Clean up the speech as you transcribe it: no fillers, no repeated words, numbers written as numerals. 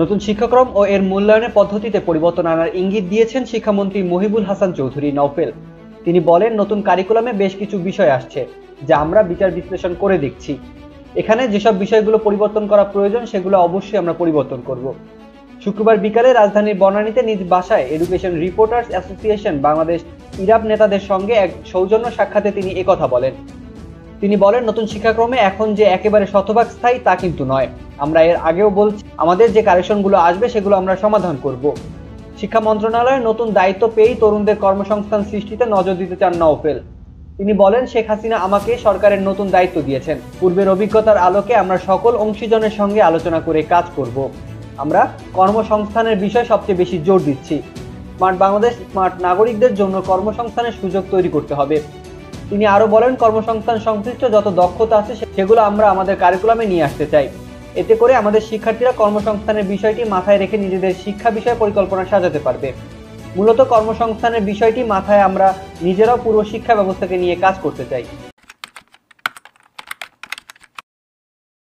নতুন শিক্ষাক্রম ও এর মূল্যায়নের পদ্ধতিতে পরিবর্তন আনার ইঙ্গিত দিয়েছেন শিক্ষামন্ত্রী মহিবুল হাসান চৌধুরী নওফেল। তিনি বলেন, নতুন কারিকুলামে বেশ কিছু বিষয় আসছে যা আমরা বিচার বিশ্লেষণ করে দেখছি। এখানে যেসব বিষয়গুলো পরিবর্তন করা প্রয়োজন সেগুলো অবশ্যই আমরা পরিবর্তন করব। শুক্রবার বিকালে রাজধানীর বনানীতে নিজ বাসায় এডুকেশন রিপোর্টার্স অ্যাসোসিয়েশন বাংলাদেশ ইরাব নেতাদের সঙ্গে এক সৌজন্য সাক্ষাতে তিনি একথা বলেন। তিনি বলেন, নতুন শিক্ষাক্রমে এখন যে একেবারে শতভাগ স্থায়ী তা কিন্তু নয়। আমরা এর আগেও বলছি, আমাদের যে কারেকশনগুলো আসবে সেগুলো আমরা সমাধান করব। শিক্ষা মন্ত্রণালয়ের নতুন দায়িত্ব পেয়েই তরুণদের কর্মসংস্থান সৃষ্টিতে নজর দিতে চান নওফেল। তিনি বলেন, শেখ হাসিনা আমাকে সরকারের নতুন দায়িত্ব দিয়েছেন। পূর্বের অভিজ্ঞতার আলোকে আমরা সকল অংশীজনের সঙ্গে আলোচনা করে কাজ করব। আমরা কর্মসংস্থানের বিষয় সবচেয়ে বেশি জোর দিচ্ছি। স্মার্ট বাংলাদেশ স্মার্ট নাগরিকদের জন্য কর্মসংস্থানের সুযোগ তৈরি করতে হবে। তিনি আরো বলেন, কর্মসংস্থান সংশ্লিষ্ট যত দক্ষতা আছে সেগুলো আমরা আমাদের কারিকুলামে নিয়ে আসতে চাই। এতে করে আমাদের শিক্ষার্থীরা কর্মসংস্থানের বিষয়টি মাথায় রেখে নিজেদের শিক্ষা বিষয় পরিকল্পনা সাজাতে পারবে। মূলত কর্মসংস্থানের বিষয়টি মাথায় আমরা নিজেরাও পুরো শিক্ষা ব্যবস্থাকে নিয়ে কাজ করতে চাই।